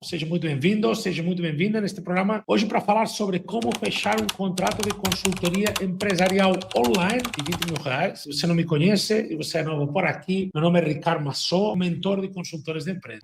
Seja muito bem-vindo, seja muito bem-vinda neste programa. Hoje para falar sobre como fechar um contrato de consultoria empresarial online de R$20.000. Se você não me conhece e você é novo por aqui, meu nome é Ricardo Massot, mentor de consultores de empresa.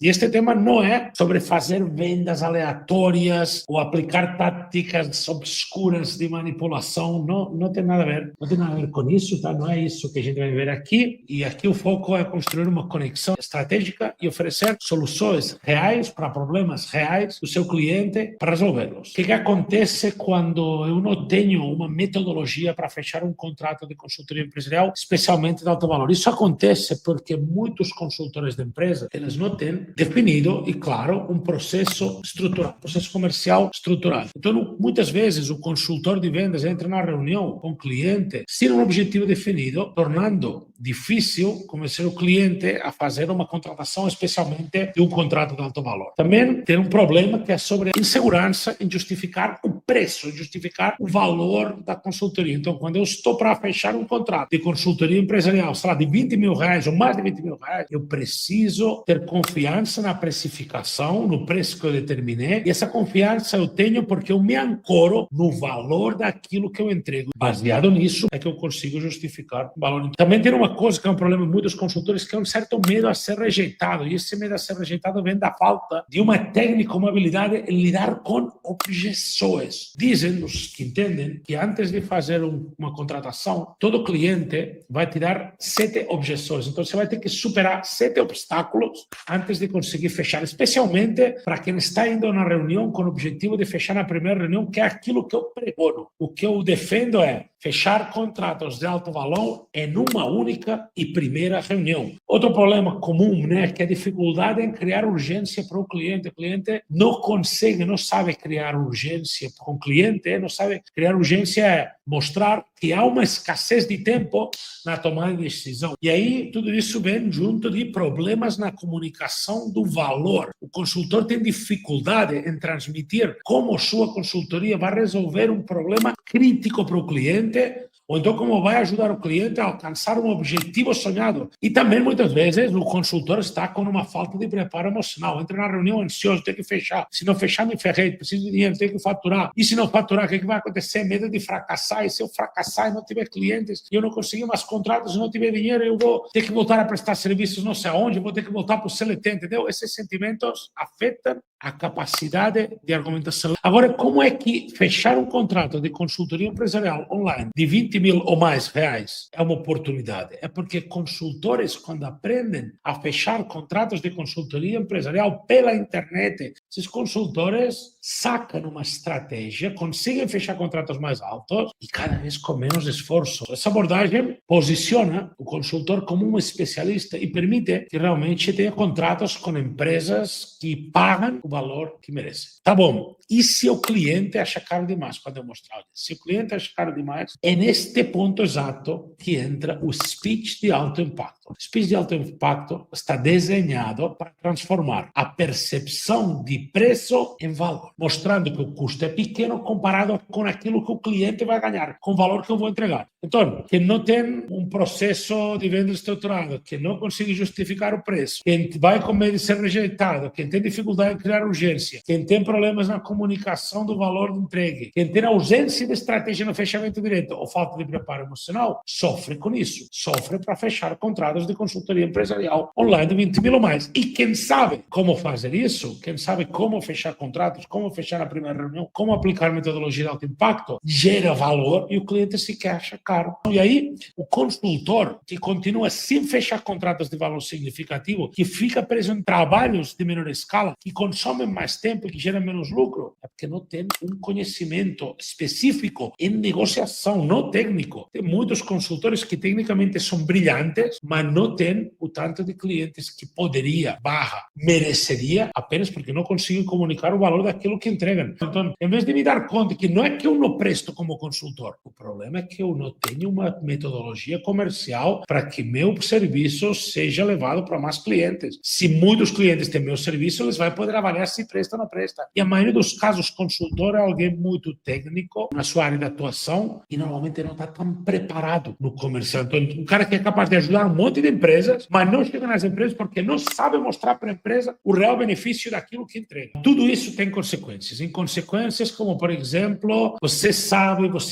E este tema não é sobre fazer vendas aleatórias ou aplicar táticas obscuras de manipulação. Não tem nada a ver. Não tem nada a ver com isso, tá? Não é isso que a gente vai ver aqui. E aqui o foco é construir uma conexão estratégica e oferecer soluções reais para problemas reais do seu cliente para resolvê-los. O que acontece quando eu não tenho uma metodologia para fechar um contrato de consultoria empresarial, especialmente de alto valor? Isso acontece porque muitos consultores de empresa, eles não têm definido e, claro, um processo estruturado, um processo comercial estruturado. Então, muitas vezes, o consultor de vendas entra na reunião com o cliente sem um objetivo definido, tornando difícil convencer o cliente a fazer uma contratação, especialmente de um contrato de alto valor. Também tem um problema que é sobre a insegurança em justificar o preço, em justificar o valor da consultoria. Então, quando eu estou para fechar um contrato de consultoria empresarial, sei lá, de R$20.000 ou mais de R$20.000, eu preciso ter confiança na precificação, no preço que eu determinei, e essa confiança eu tenho porque eu me ancoro no valor daquilo que eu entrego. Baseado nisso, é que eu consigo justificar o valor. Também tem uma coisa que é um problema de muitos consultores, que é um certo medo a ser rejeitado, e esse medo a ser rejeitado vem da falta de uma técnica, uma habilidade em lidar com objeções. Dizem os que entendem que antes de fazer uma contratação, todo cliente vai te dar 7 objeções. Então, você vai ter que superar 7 obstáculos antes de conseguir fechar, especialmente para quem está indo na reunião com o objetivo de fechar na primeira reunião, que é aquilo que eu pregono. O que eu defendo é fechar contratos de alto valor em uma única e primeira reunião. Outro problema comum, que é a dificuldade em criar urgência para o cliente. O cliente não consegue, não sabe criar urgência para o cliente, não sabe criar urgência é mostrar que há uma escassez de tempo na tomada de decisão. E aí, tudo isso vem junto de problemas na comunicação do valor. O consultor tem dificuldade em transmitir como sua consultoria vai resolver um problema crítico para o cliente, ou então como vai ajudar o cliente a alcançar um objetivo sonhado. E também, muitas vezes, o consultor está com uma falta de preparo emocional. Entra na reunião ansioso, tem que fechar. Se não fechar, me ferrei, preciso de dinheiro, tenho que faturar. E se não faturar, o que vai acontecer? Medo de fracassar. E se eu fracassar e não tiver clientes, e eu não conseguir mais contratos, e não tiver dinheiro, eu vou ter que voltar a prestar serviços não sei aonde, vou ter que voltar para o CLT, entendeu? Esses sentimentos afetam a capacidade de argumentação. Agora, como é que fechar um contrato de consultoria empresarial online de R$20.000 ou mais reais é uma oportunidade? É porque consultores, quando aprendem a fechar contratos de consultoria empresarial pela internet, esses consultores sacam uma estratégia, conseguem fechar contratos mais altos e cada vez com menos esforço. Essa abordagem posiciona o consultor como um especialista e permite que realmente tenha contratos com empresas que pagam o valor que merece. Tá bom. E se o cliente acha caro demais quando eu mostrar? Se o cliente acha caro demais, é neste ponto exato que entra o speech de alto impacto. O speech de alto impacto está desenhado para transformar a percepção de preço em valor, mostrando que o custo é pequeno comparado com aquilo que o cliente vai ganhar, com o valor que eu vou entregar. Então, quem não tem um processo de venda estruturado, quem não consegue justificar o preço, quem vai com medo de ser rejeitado, quem tem dificuldade em criar urgência, quem tem problemas na comunicação do valor de entregue, quem tem ausência de estratégia no fechamento direto ou falta de preparo emocional, sofre com isso. Sofre para fechar contratos de consultoria empresarial online de R$20.000 ou mais. E quem sabe como fazer isso, quem sabe como fechar contratos, como fechar a primeira reunião, como aplicar metodologia de alto impacto, gera valor e o cliente sequer acha caro. E aí, o consultor que continua sem fechar contratos de valor significativo, que fica preso em trabalhos de menor escala, que consomem mais tempo e que geram menos lucro, é porque não tem um conhecimento específico em negociação, não técnico. Tem muitos consultores que tecnicamente são brilhantes, mas não têm o tanto de clientes que poderia, mereceria, apenas porque não conseguem comunicar o valor daquilo que entregam. Então, em vez de me dar conta que não é que eu não presto como consultor, o problema é que eu não tenho uma metodologia comercial para que meu serviço seja levado para mais clientes. Se muitos clientes têm meu serviço, eles vão poder avaliar se presta ou não presta. E a maioria dos casos, consultor é alguém muito técnico na sua área de atuação e normalmente não está tão preparado no comercial. Então, um cara que é capaz de ajudar um monte de empresas, mas não chega nas empresas porque não sabe mostrar para a empresa o real benefício daquilo que entrega. Tudo isso tem consequências. Em consequências como, por exemplo, você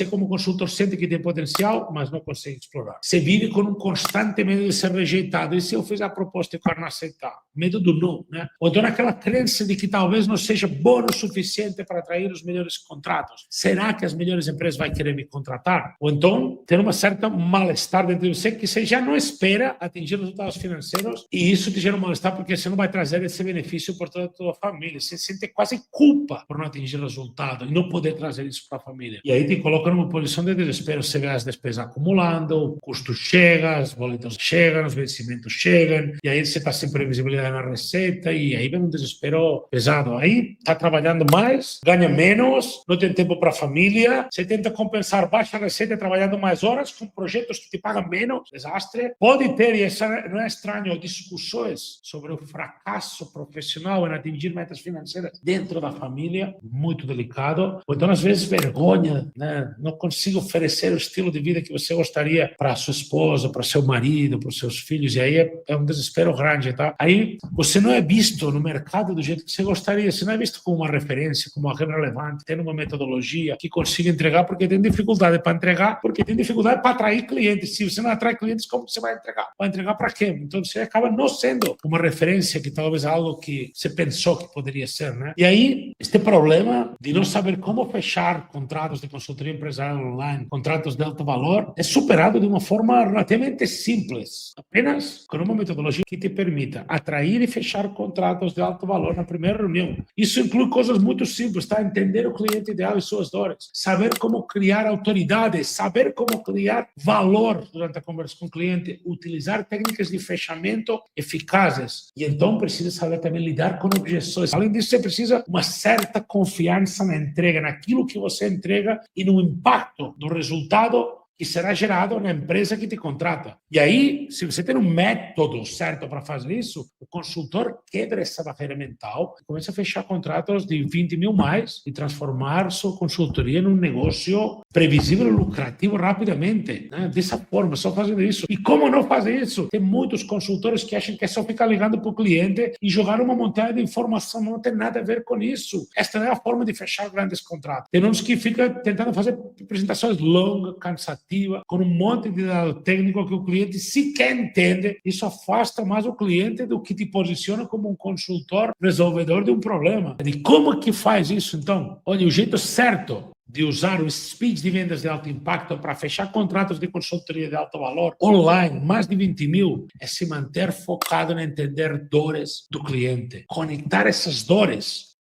como consultor sente que tem potencial, mas não consegue explorar. Você vive com um constante medo de ser rejeitado. E se eu fizer a proposta e o cara não aceitar? Medo do não, né? Ou então aquela crença de que talvez não seja bom o suficiente para atrair os melhores contratos. Será que as melhores empresas vão querer me contratar? Ou então ter uma certa mal-estar dentro de você que você já não espera atingir resultados financeiros e isso te gera um mal-estar porque você não vai trazer esse benefício para toda a tua família. Você sente quase culpa por não atingir resultado e não poder trazer isso para a família. E aí te coloca numa posição de desespero. Você vê as despesas acumulando, o custo chega, os boletos chegam, os vencimentos chegam, e aí você está sem previsibilidade na receita e aí vem um desespero pesado. Aí está trabalhando mais, ganha menos, não tem tempo para a família, você tenta compensar baixa receita trabalhando mais horas com projetos que te pagam menos, desastre. Pode ter, e isso não é estranho, discussões sobre o fracasso profissional em atingir metas financeiras dentro da família, muito delicado. Ou então, às vezes, vergonha, né? Não consigo oferecer o estilo de vida que você gostaria para sua esposa, para seu marido, para os seus filhos, e aí é um desespero grande, tá? Aí você não é visto no mercado do jeito que você gostaria, você não é visto como uma referência, como alguém relevante, tendo uma metodologia que consiga entregar, porque tem dificuldade para entregar, porque tem dificuldade para atrair clientes. Se você não atrai clientes, como você vai entregar? Vai entregar para quê? Então você acaba não sendo uma referência que talvez é algo que você pensou que poderia ser, né? E aí, este problema de não saber como fechar contratos de consultoria empresarial online, contratos de alto valor, é superado de uma forma relativamente simples, apenas com uma metodologia que te permita atrair e fechar contratos de alto valor na primeira reunião. Isso inclui coisas muito simples, tá? Entender o cliente ideal e suas dores, saber como criar autoridade, saber como criar valor durante a conversa com o cliente, utilizar técnicas de fechamento eficazes e então precisa saber também lidar com objeções. Além disso, você precisa uma certa confiança na entrega, naquilo que você entrega e no impacto do resultado que será gerado na empresa que te contrata. E aí, se você tem um método certo para fazer isso, o consultor quebra essa barreira mental e começa a fechar contratos de 20 mil mais e transformar sua consultoria num negócio previsível e lucrativo rapidamente, né? Dessa forma, só fazendo isso. E como não fazer isso? Tem muitos consultores que acham que é só ficar ligando para o cliente e jogar uma montanha de informação. Não tem nada a ver com isso. Esta não é a forma de fechar grandes contratos. Tem uns que ficam tentando fazer apresentações longas, cansativas, com um monte de dado técnico que o cliente sequer entende. Isso afasta mais o cliente do que te posiciona como um consultor resolvedor de um problema. E como que faz isso, então? Olha, o jeito certo de usar o speech de vendas de alto impacto para fechar contratos de consultoria de alto valor online, mais de 20 mil, é se manter focado em entender dores do cliente. Conectar essas dores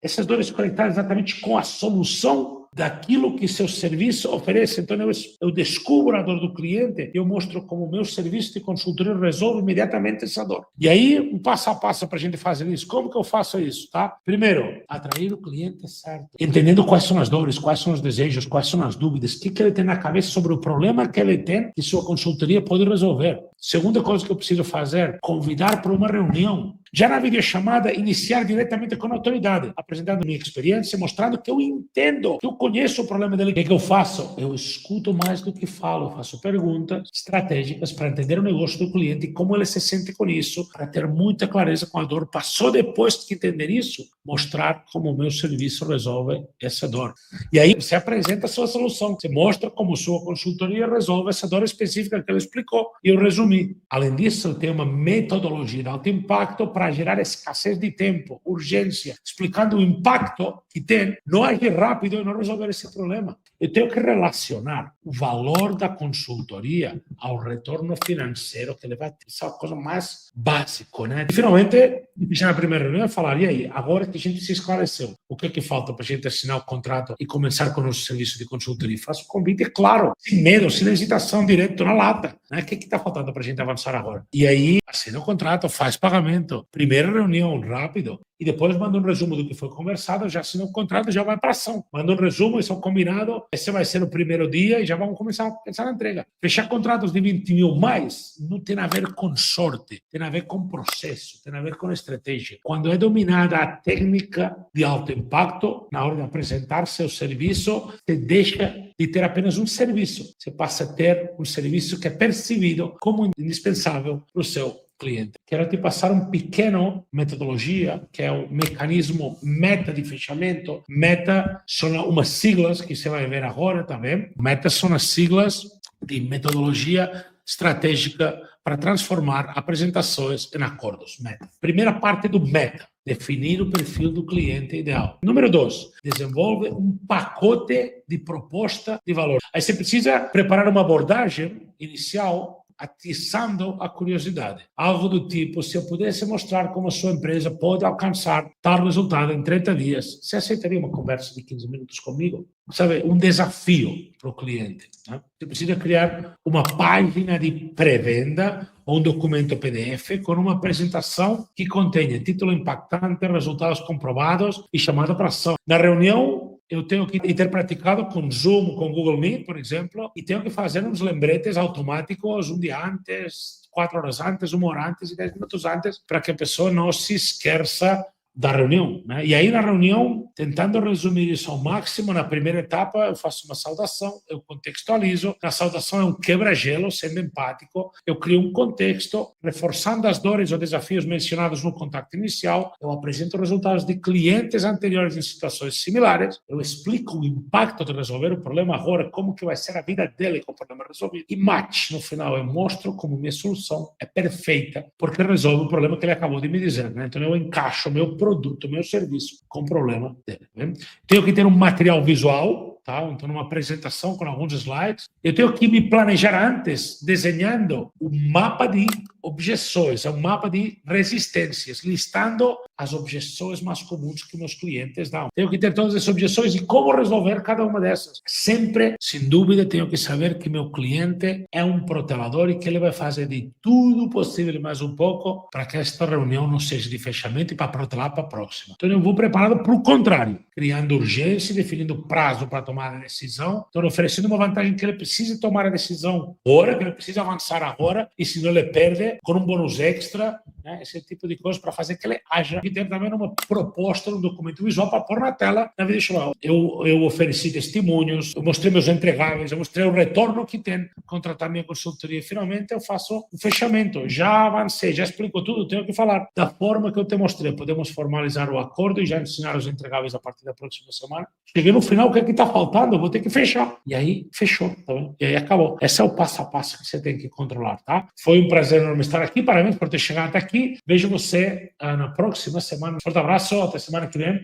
conectadas exatamente com a solução daquilo que seu serviço oferece. Então, eu descubro a dor do cliente e eu mostro como o meu serviço de consultoria resolve imediatamente essa dor. E aí, um passo a passo para a gente fazer isso. Como que eu faço isso, tá? Primeiro, atrair o cliente certo. Entendendo quais são as dores, quais são os desejos, quais são as dúvidas, o que ele tem na cabeça sobre o problema que ele tem que sua consultoria pode resolver. Segunda coisa que eu preciso fazer, convidar para uma reunião. Já na videochamada, iniciar diretamente com a autoridade, apresentando minha experiência, mostrando que eu entendo, que eu conheço o problema dele. O que eu faço? Eu escuto mais do que falo, faço perguntas estratégicas para entender o negócio do cliente e como ele se sente com isso, para ter muita clareza com a dor. Passou depois de entender isso, mostrar como o meu serviço resolve essa dor. E aí você apresenta a sua solução, você mostra como sua consultoria resolve essa dor específica que ele explicou. E eu resumi. Além disso, eu tenho uma metodologia de alto impacto para gerar escassez de tempo, urgência, explicando o impacto que tem não agir rápido e não resolver esse problema. Eu tenho que relacionar o valor da consultoria ao retorno financeiro que ele vai ter. Isso é a coisa mais básica, né? E, finalmente, na primeira reunião, eu falaria aí, agora que a gente se esclareceu, o que é que falta para a gente assinar o contrato e começar com o nosso serviço de consultoria? Faço o convite, claro, sem medo, sem hesitação, direto na lata. Né? O que está faltando para a gente avançar agora? E aí, assina o contrato, faz pagamento, primeira reunião, rápido, e depois manda um resumo do que foi conversado, já assina o contrato, já vai para ação. Manda um resumo, isso é um combinado, esse vai ser o primeiro dia e já vamos começar a pensar na entrega. Fechar contratos de 20 mil mais não tem a ver com sorte, tem a ver com processo, tem a ver com estratégia. Quando é dominada a técnica de alto impacto, na hora de apresentar seu serviço, você deixa de ter apenas um serviço, você passa a ter um serviço que é percebido como indispensável para o seu cliente. Quero te passar um pequeno metodologia, que é o mecanismo META de fechamento. META são umas siglas que você vai ver agora, tá vendo? META são as siglas de metodologia estratégica para transformar apresentações em acordos. META. Primeira parte do META. Definir o perfil do cliente ideal. Número 2, desenvolve um pacote de proposta de valor. Aí você precisa preparar uma abordagem inicial atiçando a curiosidade. Algo do tipo, se eu pudesse mostrar como a sua empresa pode alcançar tal resultado em 30 dias, você aceitaria uma conversa de 15 minutos comigo? Sabe, um desafio para o cliente. Né? Você precisa criar uma página de pré-venda ou um documento PDF com uma apresentação que contenha título impactante, resultados comprovados e chamada para ação. Na reunião, eu tenho que ter praticado com Zoom, com Google Meet, por exemplo, e tenho que fazer uns lembretes automáticos um dia antes, 4 horas antes, 1 hora antes e 10 minutos antes, para que a pessoa não se esqueça da reunião, né? E aí na reunião, tentando resumir isso ao máximo, na primeira etapa eu faço uma saudação, eu contextualizo, na saudação é um quebra-gelo, sendo empático, eu crio um contexto, reforçando as dores ou desafios mencionados no contato inicial, eu apresento resultados de clientes anteriores em situações similares, eu explico o impacto de resolver o problema agora, como que vai ser a vida dele com o problema resolvido, e match, no final eu mostro como minha solução é perfeita, porque resolve o problema que ele acabou de me dizer, né? Então eu encaixo meu produto, meu serviço com o problema dele. Né? Tenho que ter um material visual, tá? Então uma apresentação com alguns slides. Eu tenho que me planejar antes, desenhando um mapa de objeções, um mapa de resistências, listando as objeções mais comuns que meus clientes dão. Tenho que ter todas essas objeções e como resolver cada uma dessas. Sempre, sem dúvida, tenho que saber que meu cliente é um protelador e que ele vai fazer de tudo possível e mais um pouco para que esta reunião não seja de fechamento e para protelar para a próxima. Então eu vou preparado para o contrário, criando urgência, definindo prazo para tomar a decisão, então oferecendo uma vantagem que ele precisa tomar a decisão agora, que ele precisa avançar agora, e se não ele perde, com um bônus extra, né, esse tipo de coisa para fazer que ele haja. E ter também uma proposta no documento visual para pôr na tela na vida chamada. Eu ofereci testemunhos, eu mostrei meus entregáveis, eu mostrei o retorno que tem contratar minha consultoria. Finalmente eu faço o fechamento. Já avancei, já explico tudo, tenho que falar da forma que eu te mostrei. Podemos formalizar o acordo e já ensinar os entregáveis a partir da próxima semana. Cheguei no final, o que é que está faltando? Eu vou ter que fechar. E aí, fechou, tá bem? E aí acabou. Esse é o passo a passo que você tem que controlar, tá? Foi um prazer enorme estar aqui. Parabéns por ter chegado até aqui. Vejo você na próxima semana. Um forte abraço. Até semana que vem.